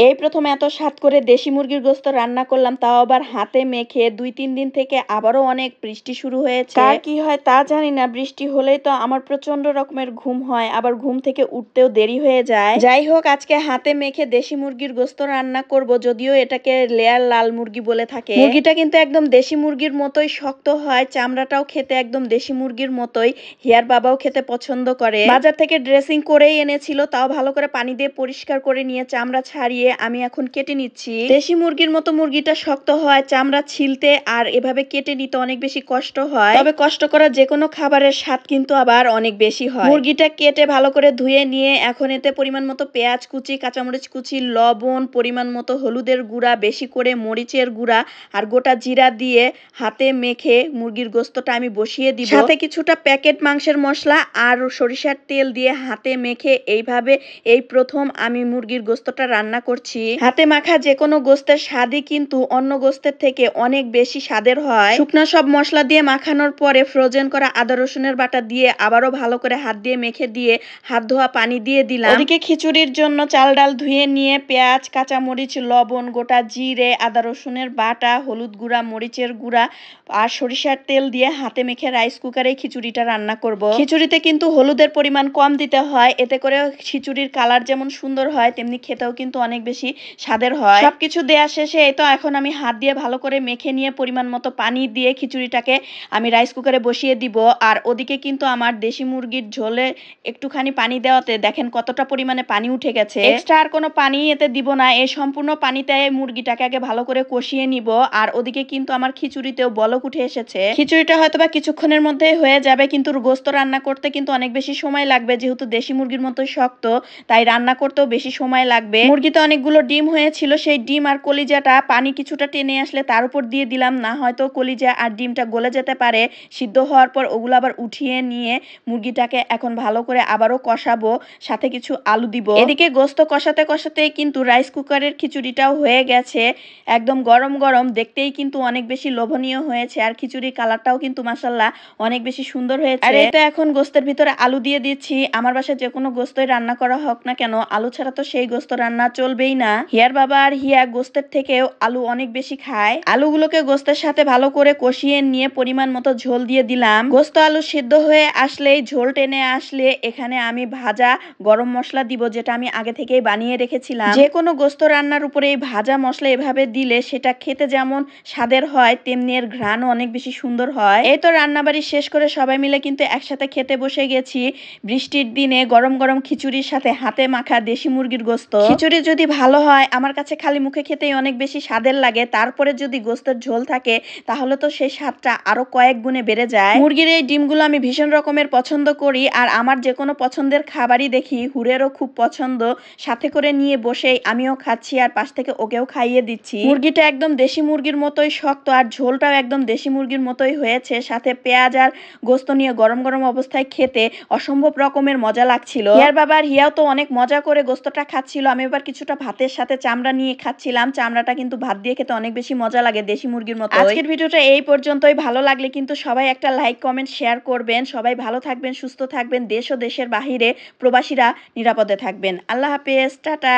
এই প্রথম এত স্বাদ করে দেশি মুরগির গোস্ত রান্না করলাম, তাও আবার হাতে মেখে। ২-৩ দিন থেকে আবারও অনেক বৃষ্টি শুরু হয়েছে। কার কি হয় তা জানি না, বৃষ্টি হলেই তো আমার প্রচন্ড রকমের ঘুম হয়, আবার ঘুম থেকে উঠতেও দেরি হয়ে যায়। যাই হোক, আজকে হাতে মেখে দেশি মুরগির গোস্ত রান্না করব, যদিও এটাকে লেয়ার লাল মুরগি বলে থাকে। মুরগিটা কিন্তু একদম দেশি মুরগির মতোই শক্ত হয়, চামড়াটাও খেতে একদম দেশি মুরগির মতোই। হিয়ার বাবাও খেতে পছন্দ করে। বাজার থেকে ড্রেসিং করেই এনেছিল, তাও ভালো করে পানি দিয়ে পরিষ্কার করে নিয়ে চামড়া ছাড়িয়ে আমি এখন কেটে নিচ্ছি। দেশি মুরগির মতো মুরগিটা শক্ত হয়, চামড়া ছিলতে আর এভাবে কেটে নিতে অনেক বেশি কষ্ট হয়। তবে কষ্ট করা যে কোনো খাবারের স্বাদ কিন্তু আবার অনেক বেশি হয়। মুরগিটা কেটে ভালো করে ধুয়ে নিয়ে এখন এতে পরিমাণ মতো পেঁয়াজ কুচি, কাঁচামরিচ কুচি, লবণ, পরিমাণ মতো হলুদের গুঁড়া, বেশি করে মরিচের গুঁড়া আর গোটা জিরা দিয়ে হাতে মেখে মুরগির গোস্তটা আমি বসিয়ে দিব। সাথে কিছুটা প্যাকেট মাংসের মশলা আর সরিষার তেল দিয়ে হাতে মেখে এইভাবে এই প্রথম আমি মুরগির গোস্তটা রান্না করছি। হাতে মাখা যে কোনো গোস্তের স্বাদই কিন্তু অন্য গোস্তের থেকে অনেক বেশি স্বাদের হয়। শুকনো সব মশলা দিয়ে মাখানোর পরে ফ্রোজেন করা আদা রসুনের বাটা দিয়ে আবারও ভালো করে হাত দিয়ে মেখে দিয়ে হাত ধোয়া পানি দিয়ে দিলাম। ওদিকে খিচুড়ির জন্য চাল ডাল ধুয়ে নিয়ে পেঁয়াজ, কাঁচামরিচ, লবণ, গোটা জিরে, আদা রসুনের বাটা, হলুদ গুঁড়া, মরিচের গুঁড়া আর সরিষার তেল দিয়ে হাতে মেখে রাইস কুকারে খিচুড়িটা রান্না করব। খিচুড়িতে কিন্তু হলুদের পরিমাণ কম দিতে হয়, এতে করে খিচুড়ির কালার যেমন সুন্দর হয় তেমনি খেতেও কিন্তু অনেক বেশি স্বাদের হয়। সবকিছু দেয়া শেষে এই তো এখন আমি হাত দিয়ে ভালো করে মেখে নিয়ে পরিমাণ মতো পানি দিয়ে খিচুড়িটাকে আমি রাইস কুকারে বসিয়ে দিব। আর ওদিকে কিন্তু আমার দেশি মুরগির ঝোলে একটুখানি পানি দেওয়াতে দেখেন কতটা পরিমাণে পানি উঠে গেছে। এক্সট্রা আর কোনো পানি এতে দিব না, এই সম্পূর্ণ পানিতে মুরগিটাকে আগে ভালো করে কষিয়ে নিব। আর ওদিকে কিন্তু আমার খিচুড়িতেও বলক উঠে এসেছে। খিচুড়িটা হয়তো বা কিছুক্ষণের মধ্যে হয়ে যাবে, কিন্তু গোস্ত রান্না করতে কিন্তু অনেক বেশি সময় লাগবে, যেহেতু দেশি মুরগির মতো শক্ত তাই রান্না করতেও বেশি সময় লাগবে। মুরগিতে অনেকগুলো ডিম হয়েছিল, সেই ডিম আর কলিজাটা পানি কিছুটা টেনে আসলে তার উপর দিয়ে দিলাম, না হয়তো কলিজা আর ডিমটা গলে যেতে পারে। সিদ্ধ হওয়ার পর ওগুলো আবার উঠিয়ে নিয়ে মুরগিটাকে এখন ভালো করে আবারও কষাবো, সাথে কিছু আলু দিব। এদিকে গোস্ত কষাতে কষাতেই কিন্তু রাইস কুকারের খিচুড়িটাও হয়ে গেছে, একদম গরম গরম, দেখতেই কিন্তু অনেক বেশি লোভনীয় হয়েছে। আর খিচুড়ির কালারটাও কিন্তু মাশাআল্লাহ অনেক বেশি সুন্দর হয়েছে। আর এই তো এখন গোস্তের ভিতরে আলু দিয়ে দিচ্ছি। আমার বাসায় যে কোনো গোস্তই রান্না করা হোক না কেন, আলু ছাড়া তো সেই গোস্ত রান্না চলবেই না। হিয়ার বাবা আর হিয়া গোস্তের থেকেও আলু অনেক বেশি খায়। আলুগুলোকে গোস্তের সাথে ভালো করে কষিয়ে নিয়ে পরিমাণ মতো ঝোল দিয়ে দিলাম। গোস্ত আলু সিদ্ধ হয়ে আসলেই, ঝোল টেনে আসলে এখানে আমি ভাজা গরম মশলা দিব, যেটা আমি আগে থেকেই বানিয়ে রেখেছিলাম। যে কোনো গোস্ত রান্নার উপরে এই ভাজা মশলা এভাবে দিলে সেটা খেতে যেমন স্বাদের হয় তেমনি এর ঘ্রাণও অনেক বেশি সুন্দর হয়। এই তো রান্নাবাড়ি শেষ করে সবাই মিলে কিন্তু একসাথে খেতে বসে গেছি। বৃষ্টির দিনে গরম গরম খিচুড়ির সাথে হাতে মাখা দেশি মুরগির গোস্ত। খিচুড়ি যদি ভালো হয় আমার কাছে খালি মুখে খেতেই অনেক বেশি স্বাদের লাগে, তারপরে যদি গোস্তের ঝোল থাকে তাহলে তো সেই স্বাদটা আরো কয়েক গুণে বেড়ে যায়। মুরগির এই ডিমগুলো আমি ভীষণ রকমের পছন্দ করি, আর আমার যে কোনো পছন্দের খাবারই দেখি হুরেরও খুব পছন্দ, সাথে করে নিয়ে বসেই আমিও খাচ্ছি আর পাশ থেকে ওকেও খাইয়ে দিচ্ছি। মুরগিটা একদম দেশি মুরগির মতোই শক্ত আর ঝোলটাও একদম দেশি মুরগির মতোই হয়েছে, সাথে পেঁয়াজ আর গোস্ত নিয়ে গরম গরম অবস্থায় খেতে অসম্ভব রকমের মজা লাগছিল। হিয়ার বাবা আর হিয়াও তো অনেক মজা করে গোস্তটা খাচ্ছিল, আমি এবার কিছুটা ভাতের সাথে চামড়া নিয়ে খাচ্ছিলাম। চামড়াটা কিন্তু ভাত দিয়ে খেতে অনেক বেশি মজা লাগে, দেশি মুরগির মতো। আজকের ভিডিওটা এই পর্যন্তই। ভালো লাগলে কিন্তু সবাই একটা লাইক কমেন্ট শেয়ার করবেন। সবাই ভালো থাকবেন, সুস্থ থাকবেন, দেশ ও দেশের বাহিরে প্রবাসীরা নিরাপদে থাকবেন। আল্লাহ হাফেজ, টাটা।